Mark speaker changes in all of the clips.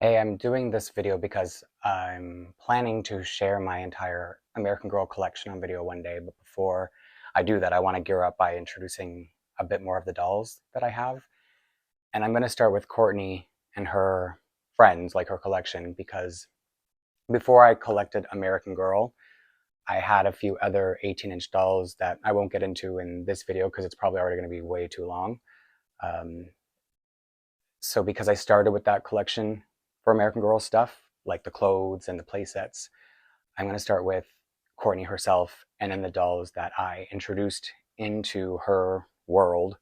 Speaker 1: Hey, I'm doing this video because I'm planning to share my entire American Girl collection on video one day. But before I do that, I want to gear up by introducing a bit more of the dolls that I have. And I'm going to start with Courtney and her friends, like her collection, because before I collected American Girl, I had a few other 18-inch dolls that I won't get into in this video because it's probably already going to be way too long. Um, so because I started with that collection for American Girl stuff, like the clothes and the play sets, I'm going to start with Courtney herself and then the dolls that I introduced into her world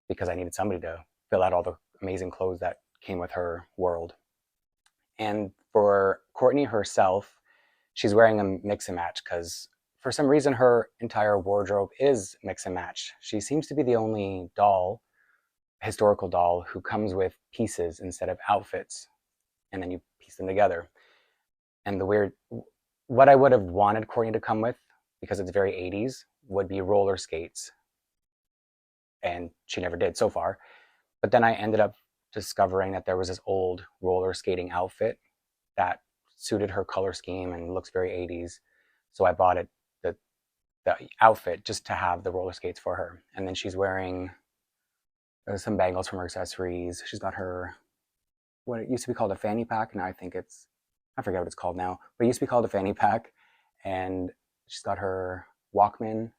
Speaker 1: because I needed somebody to fill out all the amazing clothes that came with her world. And for Courtney herself, she's wearing a mix and match because for some reason her entire wardrobe is mix and match. She seems to be the only doll, historical doll, who comes with pieces instead of outfits, and then you piece them together. And what I would have wanted Courtney to come with, because it's very 80s, would be roller skates. And she never did so far. But then I ended up discovering that there was this old roller skating outfit that suited her color scheme and looks very 80s. So I bought the outfit just to have the roller skates for her. And then she's wearing some bangles from her accessories. She's got her, what it used to be called a fanny pack. Now I forget what it's called now, but it used to be called a fanny pack. And she's got her Walkman.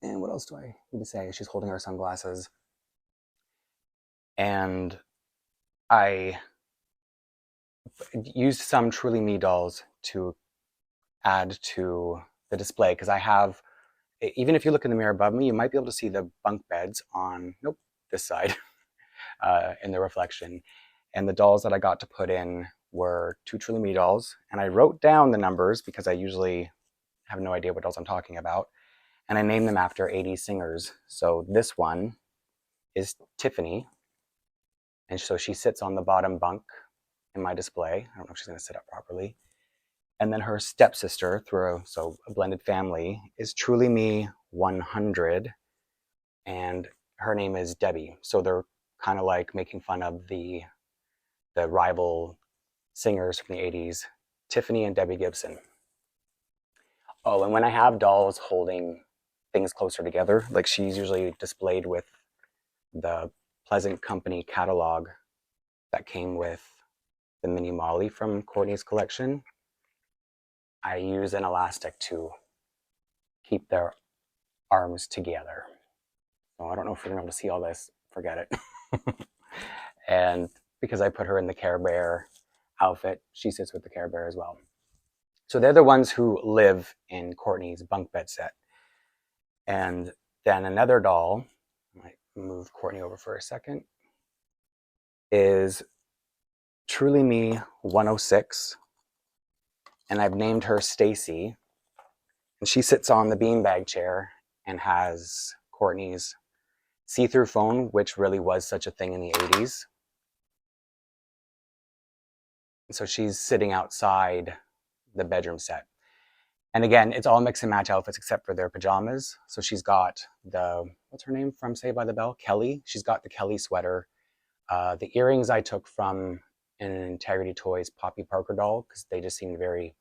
Speaker 1: And what else do I need to say? She's holding her sunglasses. And I used some Truly Me dolls to add to the display because I have, even if you look in the mirror above me, you might be able to see the bunk beds on, nope, this side in the reflection. And the dolls that I got to put in were two Truly Me dolls. And I wrote down the numbers because I usually have no idea what dolls I'm talking about. And I named them after 80s singers. So this one is Tiffany. And so she sits on the bottom bunk in my display. I don't know if she's going to sit up properly. And then her stepsister, so a blended family, is Truly Me 100. And her name is Debbie. So they're kind of like making fun of the rival singers from the 80s, Tiffany and Debbie Gibson. Oh, and when I have dolls holding things closer together, like she's usually displayed with the Pleasant Company catalog that came with the Mini Molly from Courtney's collection, I use an elastic to keep their arms together. So I don't know if you're going to be able to see all this. Forget it. And because I put her in the Care Bear outfit, she sits with the Care Bear as well. So they're the ones who live in Courtney's bunk bed set. And then another doll, I might move Courtney over for a second, is Truly Me 106. And I've named her Stacy. And she sits on the beanbag chair and has Courtney's see-through phone, which really was such a thing in the 80s. And so she's sitting outside the bedroom set. And again, it's all mix and match outfits except for their pajamas. So she's got what's her name from Saved by the Bell? Kelly. She's got the Kelly sweater. The earrings I took from an Integrity Toys Poppy Parker doll because they just seemed very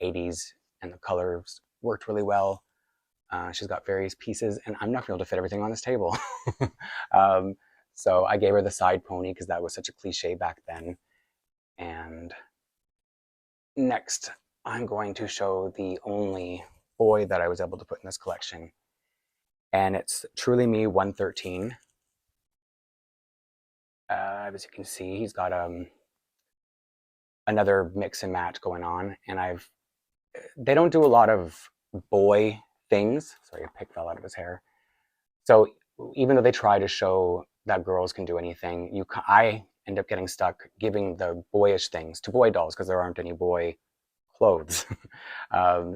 Speaker 1: 80s and the colors worked really well. She's got various pieces, and I'm not going to be able to fit everything on this table. So I gave her the side pony because that was such a cliche back then. And next, I'm going to show the only boy that I was able to put in this collection. And it's Truly Me 113. As you can see, he's got another mix and match going on. And they don't do a lot of boy things. Sorry, a pick fell out of his hair. So even though they try to show that girls can do anything, I end up getting stuck giving the boyish things to boy dolls because there aren't any boy clothes.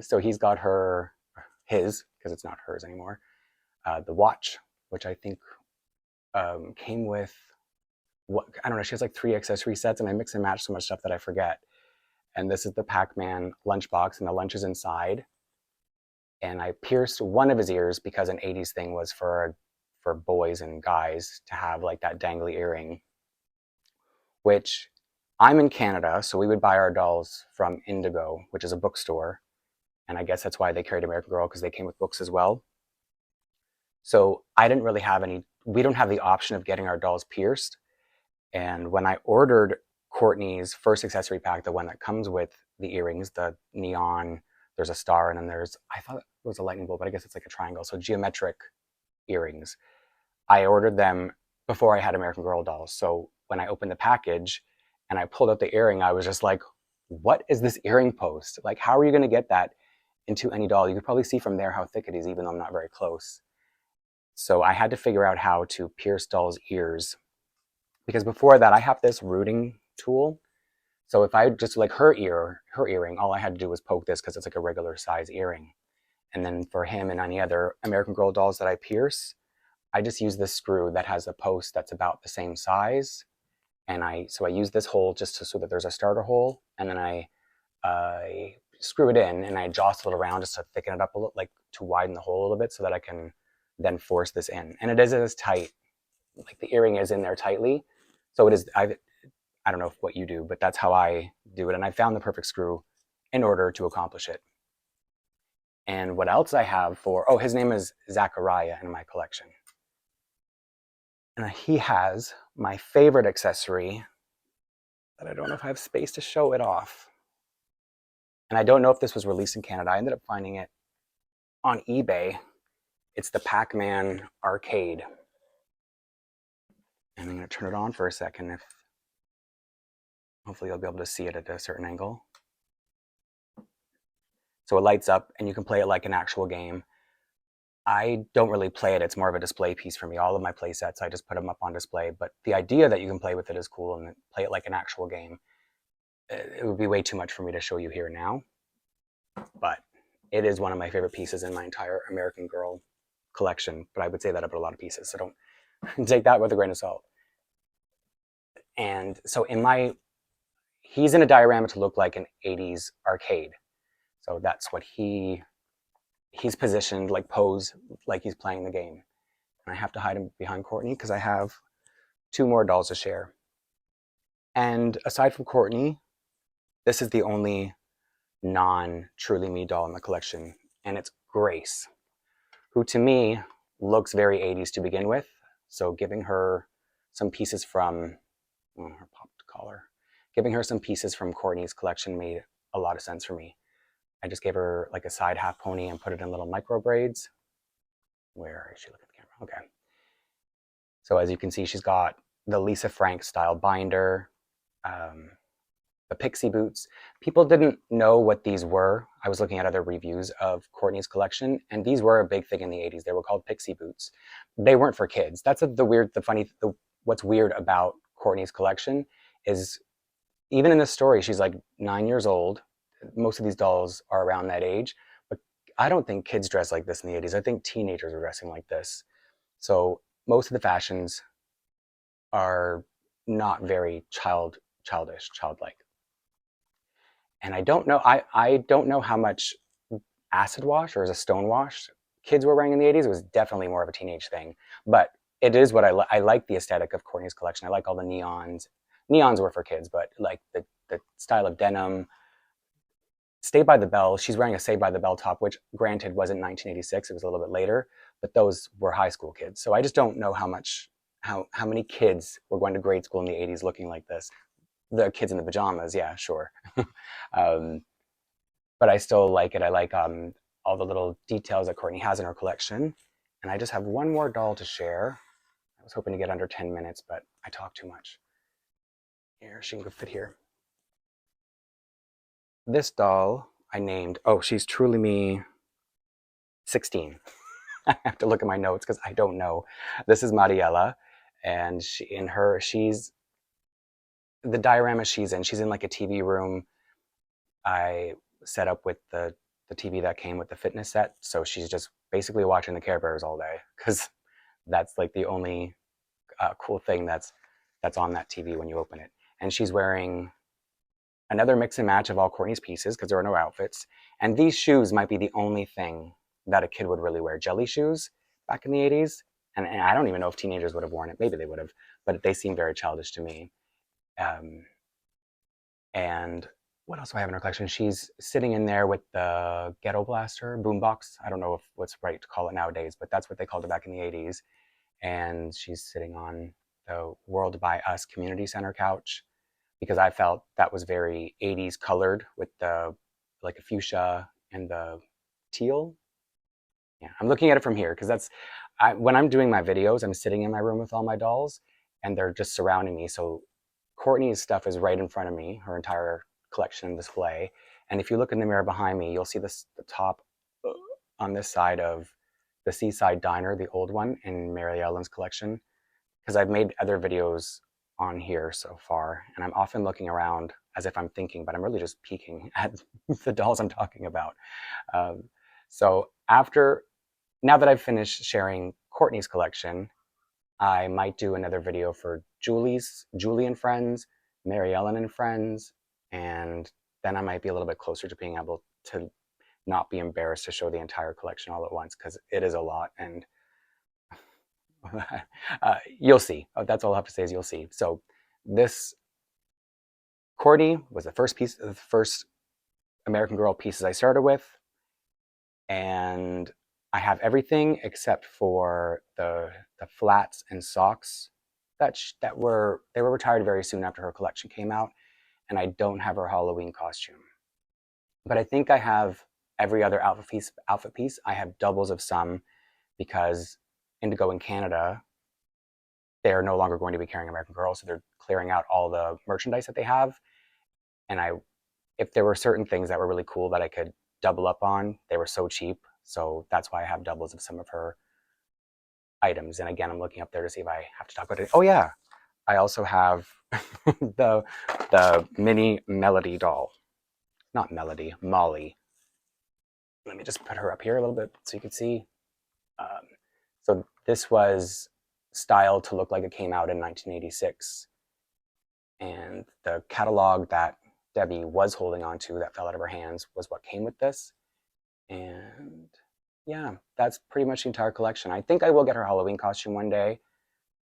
Speaker 1: So he's got his, because it's not hers anymore, the watch, which I think came with, I don't know, she has like 3 accessory sets and I mix and match so much stuff that I forget. And this is the Pac-Man lunchbox and the lunch is inside. And I pierced one of his ears because an 80s thing was for boys and guys to have like that dangly earring, which I'm in Canada, so we would buy our dolls from Indigo, which is a bookstore. And I guess that's why they carried American Girl, because they came with books as well. So I didn't really have any, we don't have the option of getting our dolls pierced. And when I ordered Courtney's first accessory pack, the one that comes with the earrings, the neon, there's a star, and then there's, I thought it was a lightning bolt, but I guess it's like a triangle. So geometric earrings. I ordered them before I had American Girl dolls. So when I opened the package and I pulled out the earring, I was just like, what is this earring post? Like, how are you going to get that into any doll? You could probably see from there how thick it is, even though I'm not very close. So I had to figure out how to pierce dolls' ears, because before that I have this rooting tool. So if I just like her earring, all I had to do was poke this because it's like a regular size earring. And then for him and any other American Girl dolls that I pierce, I just use this screw that has a post that's about the same size. And I use this hole just so that there's a starter hole, and then I screw it in and I jostle it around just to thicken it up a little, like to widen the hole a little bit, so that I can then force this in. And it isn't as tight, like the earring is in there tightly. So it is, I don't know what you do, but that's how I do it. And I found the perfect screw in order to accomplish it. And what else I have for, oh, his name is Zachariah in my collection. And he has my favorite accessory that I don't know if I have space to show it off. And I don't know if this was released in Canada. I ended up finding it on eBay. It's the Pac-Man arcade. And I'm going to turn it on for a second. If hopefully you'll be able to see it at a certain angle. So it lights up and you can play it like an actual game. I don't really play it. It's more of a display piece for me. All of my play sets, I just put them up on display. But the idea that you can play with it is cool, and play it like an actual game. It would be way too much for me to show you here now. But it is one of my favorite pieces in my entire American Girl collection. But I would say that about a lot of pieces, so don't take that with a grain of salt. And so he's in a diorama to look like an 80s arcade. So that's what he's positioned, like pose, like he's playing the game. And I have to hide him behind Courtney because I have 2 more dolls to share. And aside from Courtney, this is the only non-Truly Me doll in the collection, and it's Grace, who to me looks very 80s to begin with. So giving her some pieces from her popped collar, giving her some pieces from Courtney's collection made a lot of sense for me. I just gave her like a side half pony and put it in little micro braids. Where is she? Look at the camera. Okay. So as you can see, she's got the Lisa Frank style binder, the pixie boots. People didn't know what these were. I was looking at other reviews of Courtney's collection, and these were a big thing in the 80s. They were called pixie boots. They weren't for kids. That's what's weird about Courtney's collection is, even in this story, she's like 9 years old. Most of these dolls are around that age, but I don't think kids dress like this in the 80s. I think teenagers are dressing like this. So most of the fashions are not very childish, childlike. And I don't know, I don't know how much acid wash or is a stone wash kids were wearing in the 80s. It was definitely more of a teenage thing, but it is what I like the aesthetic of Courtney's collection. I like all the neons. Neons were for kids, but like the style of denim. Stay by the Bell, she's wearing a Stay by the Bell top, which granted wasn't 1986, it was a little bit later, but those were high school kids. So I just don't know how many kids were going to grade school in the 80s looking like this. The kids in the pajamas, yeah, sure. um, but I still like it. I like all the little details that Courtney has in her collection. And I just have one more doll to share. I was hoping to get under 10 minutes, but I talk too much. Here, she can go fit here. This doll I named, oh, she's Truly Me 16. I have to look at my notes because I don't know. This is Marella, and she's the diorama she's in like a TV room. I set up with the TV that came with the fitness set, so she's just basically watching the Care Bears all day, because that's like the only cool thing that's on that TV when you open it. And she's wearing another mix and match of all Courtney's pieces because there are no outfits. And these shoes might be the only thing that a kid would really wear. Jelly shoes back in the 80s. And I don't even know if teenagers would have worn it. Maybe they would have, but they seem very childish to me. And what else do I have in her collection? She's sitting in there with the Ghetto Blaster boombox. I don't know if what's right to call it nowadays, but that's what they called it back in the 80s. And she's sitting on the World by Us Community Center couch because I felt that was very 80s colored with the like a fuchsia and the teal. Yeah, I'm looking at it from here because when I'm doing my videos, I'm sitting in my room with all my dolls and they're just surrounding me. So Courtney's stuff is right in front of me, her entire collection display. And if you look in the mirror behind me, you'll see the top on this side of the Seaside Diner, the old one in Marella's collection, because I've made other videos on here so far, and I'm often looking around as if I'm thinking, but I'm really just peeking at the dolls I'm talking about. Um, so now that I've finished sharing Courtney's collection, I might do another video for Julie and Friends, Mary Ellen and Friends, and then I might be a little bit closer to being able to not be embarrassed to show the entire collection all at once because it is a lot and you'll see. That's all I have to say is you'll see. So this Courtney was the first American Girl pieces I started with, and I have everything except for the flats and socks that were retired very soon after her collection came out, and I don't have her Halloween costume. But I think I have every other outfit piece. I have doubles of some because Indigo in Canada, they're no longer going to be carrying American Girl, so they're clearing out all the merchandise that they have. And if there were certain things that were really cool that I could double up on, they were so cheap. So that's why I have doubles of some of her items. And again, I'm looking up there to see if I have to talk about it. Oh yeah, I also have the mini Melody doll. Not Melody, Molly. Let me just put her up here a little bit so you can see. So this was styled to look like it came out in 1986. And the catalog that Debbie was holding on to that fell out of her hands was what came with this. And yeah, that's pretty much the entire collection. I think I will get her Halloween costume one day.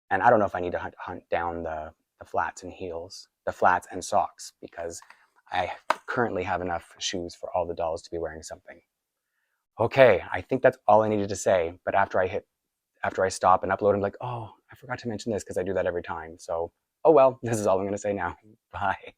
Speaker 1: And I don't know if I need to hunt down the flats and heels, the flats and socks, because I currently have enough shoes for all the dolls to be wearing something. Okay, I think that's all I needed to say. But after I stop and upload, I'm like, oh, I forgot to mention this because I do that every time. So, oh well, this is all I'm going to say now. Bye.